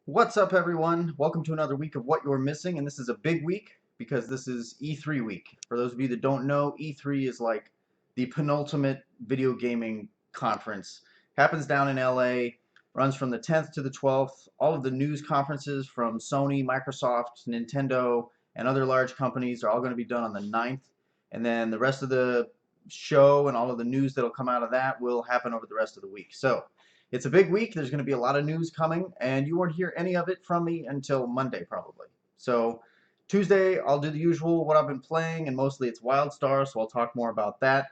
What's up, everyone? Welcome to another week of What You're Missing, and this is a big week because this is E3 week. For those of you that don't know, E3 is like the penultimate video gaming conference. Happens down in LA, runs from the 10th to the 12th. All of the news conferences from Sony, Microsoft, Nintendo, and other large companies are all going to be done on the 9th, and then the rest of the show and all of the news that'll come out of that will happen over the rest of the week. So, it's a big week. There's going to be a lot of news coming, and you won't hear any of it from me until Monday, probably. So Tuesday, I'll do the usual, what I've been playing, and mostly it's WildStar, so I'll talk more about that.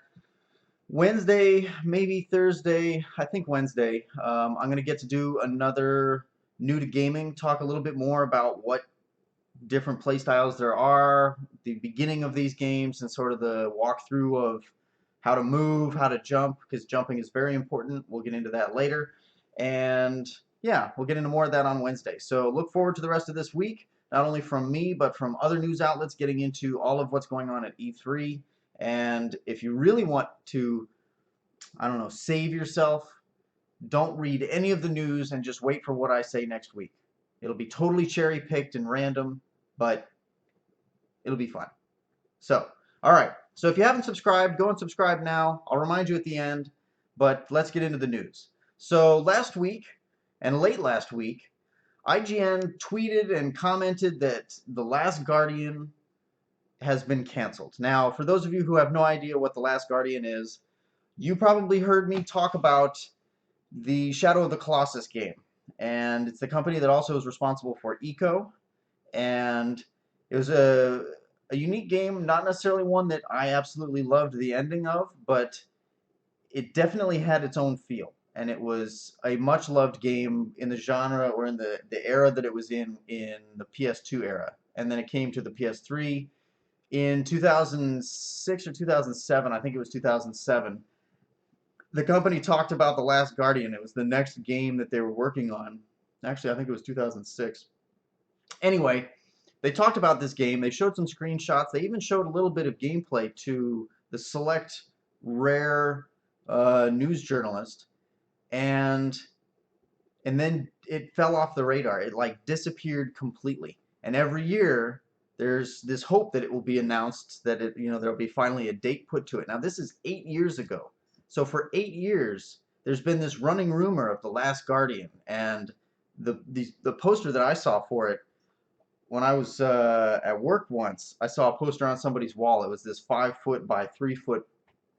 Wednesday, maybe Thursday, I think Wednesday, I'm going to get to do another new to gaming, talk a little bit more about what different playstyles there are, the beginning of these games, and sort of the walkthrough of how to move, how to jump, because jumping is very important. We'll get into that later. And yeah, we'll get into more of that on Wednesday. So look forward to the rest of this week, not only from me, but from other news outlets getting into all of what's going on at E3. And if you really want to, I don't know, save yourself, don't read any of the news and just wait for what I say next week. It'll be totally cherry picked and random, but it'll be fun. So, all right. So if you haven't subscribed, go and subscribe now. I'll remind you at the end, but let's get into the news. So last week and late last week, IGN tweeted and commented that The Last Guardian has been canceled. Now, for those of you who have no idea what The Last Guardian is, you probably heard me talk about the Shadow of the Colossus game. And it's the company that also is responsible for Eco, and it was a unique game, not necessarily one that I absolutely loved the ending of, but it definitely had its own feel, and it was a much loved game in the genre or in the era that it was in the PS2 era, and then it came to the PS3 in 2006 or 2007. I think it was 2007. The company talked about The Last Guardian. It was the next game that they were working on. Actually, I think it was 2006. Anyway, they talked about this game. They showed some screenshots. They even showed a little bit of gameplay to the select rare news journalist, and then it fell off the radar. It like disappeared completely. And every year there's this hope that it will be announced, that there'll be finally a date put to it. Now this is 8 years ago. So for 8 years there's been this running rumor of The Last Guardian, and the poster that I saw for it when I was at work once, I saw a poster on somebody's wall. It was this 5 foot by 3 foot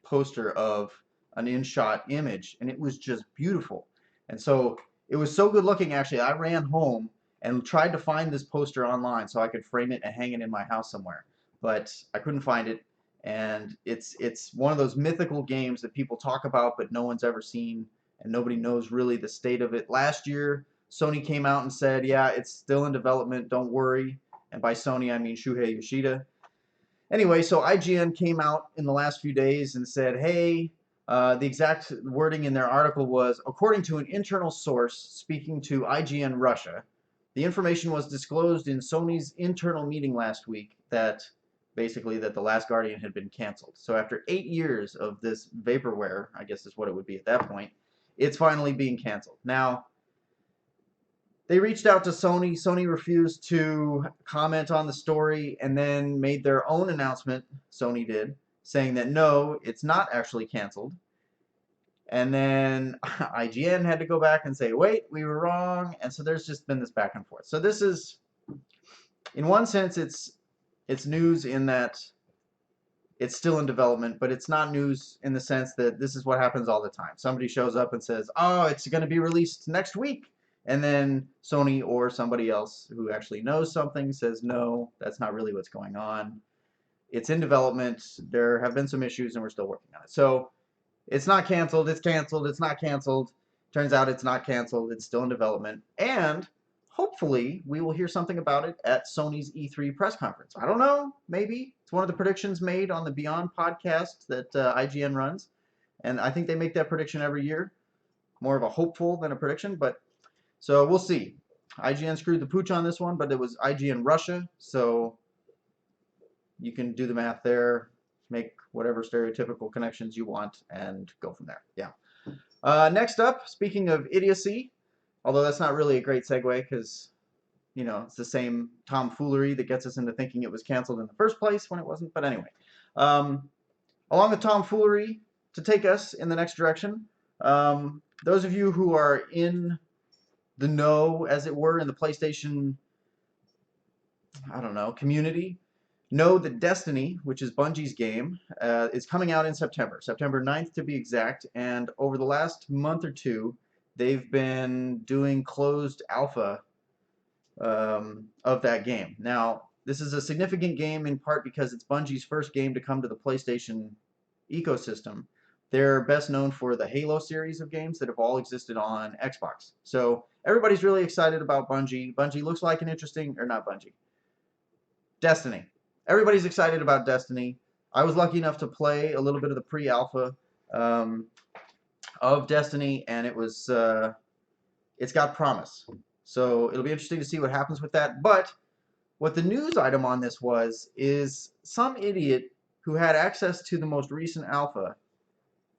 poster of an in-shot image, and it was just beautiful. And so it was so good looking, actually. I ran home and tried to find this poster online so I could frame it and hang it in my house somewhere, but I couldn't find it. And it's one of those mythical games that people talk about, but no one's ever seen, and nobody knows really the state of it. Last year, Sony came out and said, yeah, it's still in development, don't worry. And by Sony, I mean Shuhei Yoshida. Anyway, so IGN came out in the last few days and said, hey, the exact wording in their article was, according to an internal source speaking to IGN Russia, the information was disclosed in Sony's internal meeting last week that basically that The Last Guardian had been canceled. So after 8 years of this vaporware, I guess is what it would be at that point, it's finally being canceled. Now, they reached out to Sony. Sony refused to comment on the story and then made their own announcement, Sony did, saying that no, it's not actually canceled. And then IGN had to go back and say, wait, we were wrong. And so there's just been this back and forth. So this is, in one sense, it's news in that it's still in development, but it's not news in the sense that this is what happens all the time. Somebody shows up and says, oh, it's going to be released next week. And then Sony or somebody else who actually knows something says, no, that's not really what's going on. It's in development. There have been some issues and we're still working on it. So it's not canceled. It's canceled. It's not canceled. Turns out it's not canceled. It's still in development. And hopefully we will hear something about it at Sony's E3 press conference. I don't know. Maybe. It's one of the predictions made on the Beyond podcast that IGN runs. And I think they make that prediction every year. More of a hopeful than a prediction, but so we'll see. IGN screwed the pooch on this one, but it was IGN Russia, so you can do the math there, make whatever stereotypical connections you want, and go from there. Yeah. Next up, speaking of idiocy, Although that's not really a great segue because, you know, it's the same tomfoolery that gets us into thinking it was canceled in the first place when it wasn't. But anyway, um, along the tomfoolery to take us in the next direction, those of you who are in the know, as it were, in the PlayStation, I don't know, community, know that Destiny, which is Bungie's game, is coming out in September, September 9th to be exact, and over the last month or two, they've been doing closed alpha of that game. Now, this is a significant game in part because it's Bungie's first game to come to the PlayStation ecosystem. They're best known for the Halo series of games that have all existed on Xbox. So everybody's really excited about Bungie. Bungie looks like an interesting, or not Bungie, Destiny. Everybody's excited about Destiny. I was lucky enough to play a little bit of the pre-alpha um, of Destiny, and it's got promise. So it'll be interesting to see what happens with that. But what the news item on this is some idiot who had access to the most recent alpha.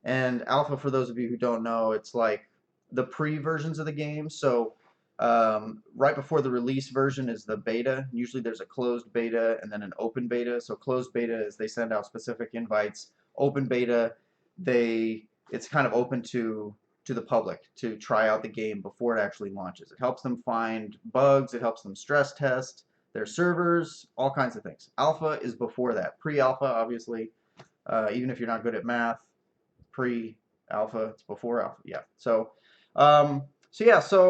And alpha, for those of you who don't know, it's like the pre-versions of the game. So right before the release version is the beta. Usually there's a closed beta and then an open beta. So closed beta is they send out specific invites. Open beta, it's kind of open to the public to try out the game before it actually launches. It helps them find bugs. It helps them stress test their servers, all kinds of things. Alpha is before that. Pre-alpha, obviously, even if you're not good at math, pre-alpha, it's before alpha. Yeah. So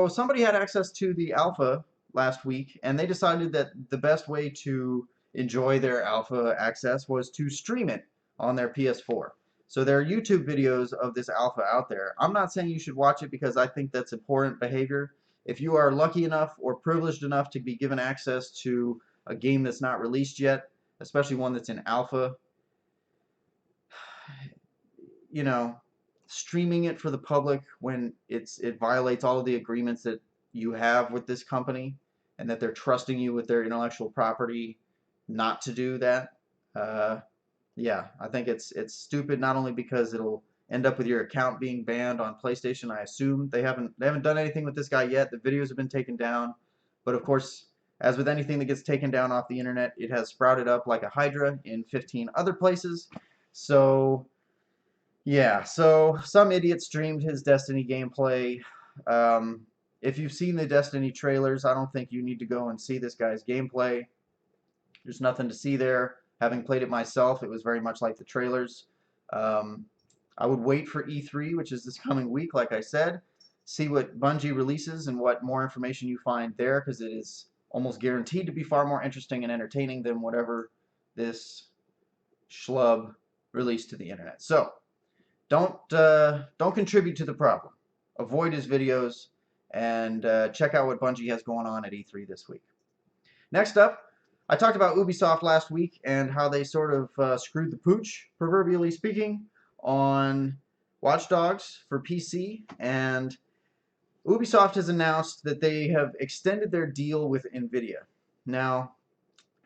somebody had access to the alpha last week, and they decided that the best way to enjoy their alpha access was to stream it on their PS4. So there are YouTube videos of this alpha out there. I'm not saying you should watch it because I think that's abhorrent behavior. If you are lucky enough or privileged enough to be given access to a game that's not released yet, especially one that's in alpha, you know, streaming it for the public when it violates all of the agreements that you have with this company and that they're trusting you with their intellectual property not to do that. Yeah, I think it's stupid, not only because it'll end up with your account being banned on PlayStation. I assume they haven't done anything with this guy yet. The videos have been taken down, but of course, as with anything that gets taken down off the internet, it has sprouted up like a hydra in 15 other places. So yeah, so some idiot streamed his Destiny gameplay. If you've seen the Destiny trailers, I don't think you need to go and see this guy's gameplay. There's nothing to see there. Having played it myself, it was very much like the trailers. I would wait for E3, which is this coming week, like I said, see what Bungie releases and what more information you find there, because it is almost guaranteed to be far more interesting and entertaining than whatever this schlub released to the internet. So, don't contribute to the problem. Avoid his videos and check out what Bungie has going on at E3 this week. Next up, I talked about Ubisoft last week and how they sort of screwed the pooch, proverbially speaking, on Watch Dogs for PC, and Ubisoft has announced that they have extended their deal with Nvidia. Now,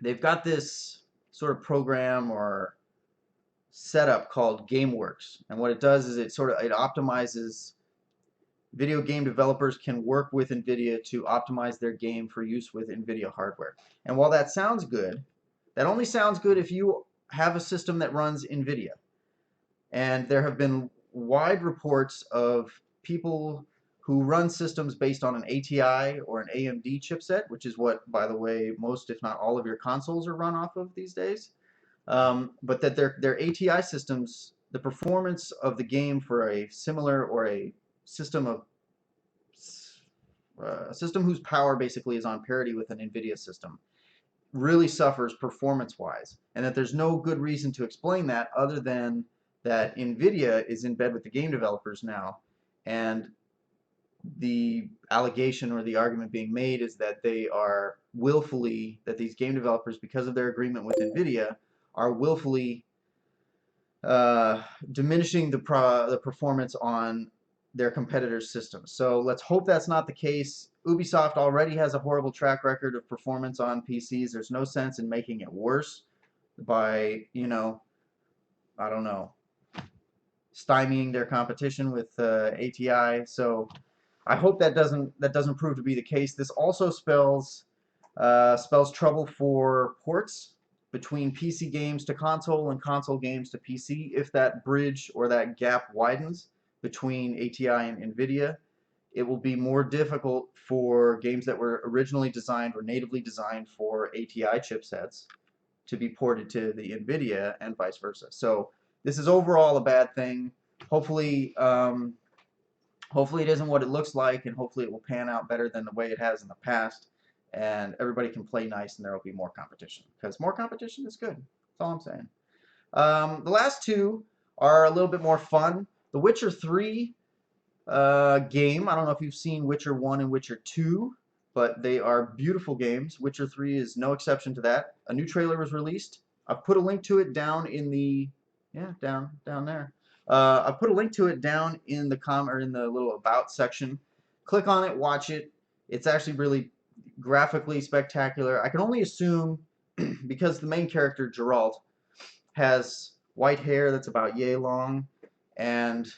they've got this sort of program or setup called GameWorks, and what it does is it optimizes. Video game developers can work with NVIDIA to optimize their game for use with NVIDIA hardware. And while that sounds good, that only sounds good if you have a system that runs NVIDIA. And there have been wide reports of people who run systems based on an ATI or an AMD chipset, which is what, by the way, most, if not all of your consoles are run off of these days. But that their ATI systems, the performance of the game for a similar or a system whose power basically is on parity with an NVIDIA system really suffers performance-wise, and that there's no good reason to explain that other than that NVIDIA is in bed with the game developers now, and the allegation or the argument being made is that they are willfully, that these game developers, because of their agreement with NVIDIA, are willfully diminishing the performance on their competitors' systems. So let's hope that's not the case. Ubisoft already has a horrible track record of performance on PCs. There's no sense in making it worse by, I don't know, stymieing their competition with ATI. So I hope that doesn't prove to be the case. This also spells trouble for ports between PC games to console and console games to PC. If that bridge or that gap widens between ATI and NVIDIA, it will be more difficult for games that were originally designed or natively designed for ATI chipsets to be ported to the NVIDIA and vice versa. So this is overall a bad thing. Hopefully, hopefully it isn't what it looks like, and hopefully it will pan out better than the way it has in the past, and everybody can play nice, and there will be more competition, because more competition is good. That's all I'm saying. The last two are a little bit more fun. The Witcher 3 game. I don't know if you've seen Witcher 1 and Witcher 2, but they are beautiful games. Witcher 3 is no exception to that. A new trailer was released. I've put a link to it down in the, yeah, down there. I put a link to it down in the in the little about section. Click on it, watch it. It's actually really graphically spectacular. I can only assume because the main character Geralt has white hair that's about yay long, and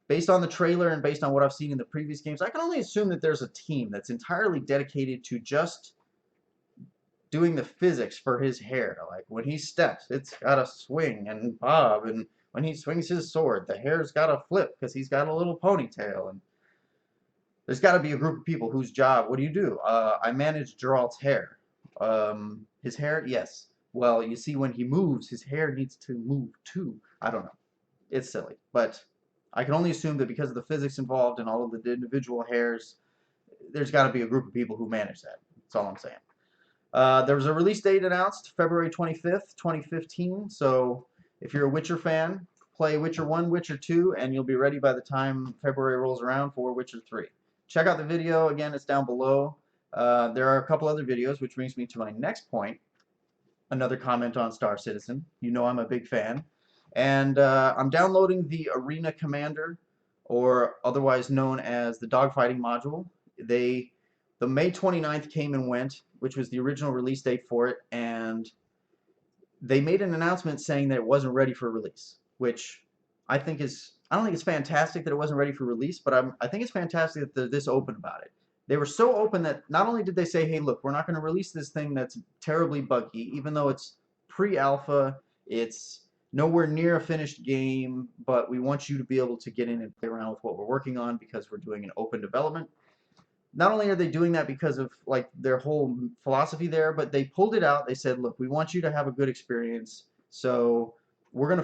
based on the trailer and based on what I've seen in the previous games, I can only assume that there's a team that's entirely dedicated to just doing the physics for his hair. Like when he steps, it's got to swing and bob, and when he swings his sword, the hair's got to flip because he's got a little ponytail. And there's got to be a group of people whose job, what do you do? I manage Geralt's hair. His hair, yes. Well, you see, when he moves, his hair needs to move too. I don't know. It's silly, but I can only assume that because of the physics involved and all of the individual hairs, there's got to be a group of people who manage that. That's all I'm saying. There was a release date announced, February 25th, 2015. So if you're a Witcher fan, play Witcher 1, Witcher 2, and you'll be ready by the time February rolls around for Witcher 3. Check out the video. Again, it's down below. There are a couple other videos, which brings me to my next point. Another comment on Star Citizen. You know I'm a big fan. And I'm downloading the Arena Commander, or otherwise known as the dogfighting module. The May 29th came and went, which was the original release date for it, and they made an announcement saying that it wasn't ready for release, which I don't think it's fantastic that it wasn't ready for release, but I think it's fantastic that they're this open about it. They were so open that not only did they say, hey, look, we're not going to release this thing that's terribly buggy, even though it's pre-alpha, it's nowhere near a finished game, but we want you to be able to get in and play around with what we're working on because we're doing an open development. Not only are they doing that because of like their whole philosophy there, but they pulled it out. They said, look, we want you to have a good experience, so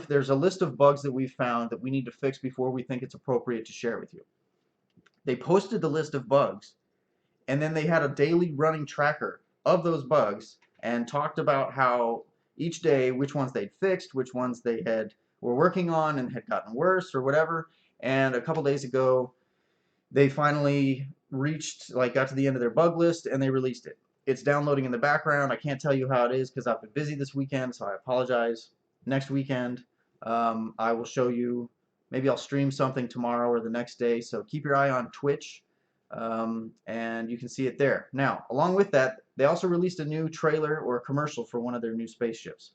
there's a list of bugs that we've found that we need to fix before we think it's appropriate to share with you. They posted the list of bugs, and then they had a daily running tracker of those bugs and talked about how each day which ones they'd fixed, which ones they were working on and had gotten worse or whatever. And a couple days ago, they finally got to the end of their bug list, and they released it. It's downloading in the background. I can't tell you how it is because I've been busy this weekend, so I apologize. Next weekend, I will show you. Maybe I'll stream something tomorrow or the next day, so keep your eye on Twitch, and you can see it there. Now, along with that, they also released a new trailer or a commercial for one of their new spaceships.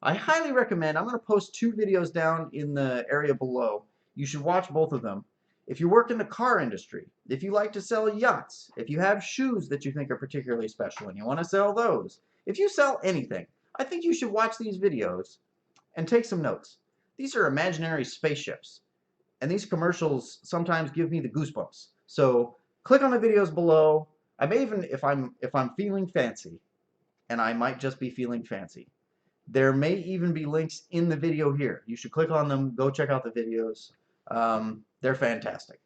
I highly recommend, I'm going to post 2 videos down in the area below. You should watch both of them. If you work in the car industry, if you like to sell yachts, if you have shoes that you think are particularly special and you want to sell those, if you sell anything, I think you should watch these videos and take some notes. These are imaginary spaceships, and these commercials sometimes give me the goosebumps. So click on the videos below. I may even, if I'm feeling fancy, and I might just be feeling fancy, there may even be links in the video here. You should click on them, go check out the videos. They're fantastic.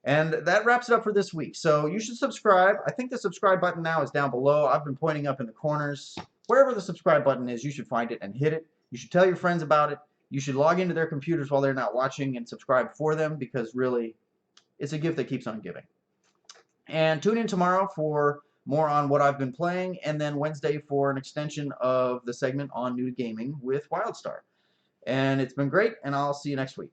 And that wraps it up for this week. So you should subscribe. I think the subscribe button now is down below. I've been pointing up in the corners. Wherever the subscribe button is, you should find it and hit it. You should tell your friends about it. You should log into their computers while they're not watching and subscribe for them, because really, it's a gift that keeps on giving. And tune in tomorrow for more on what I've been playing, and then Wednesday for an extension of the segment on new gaming with WildStar. And it's been great, and I'll see you next week.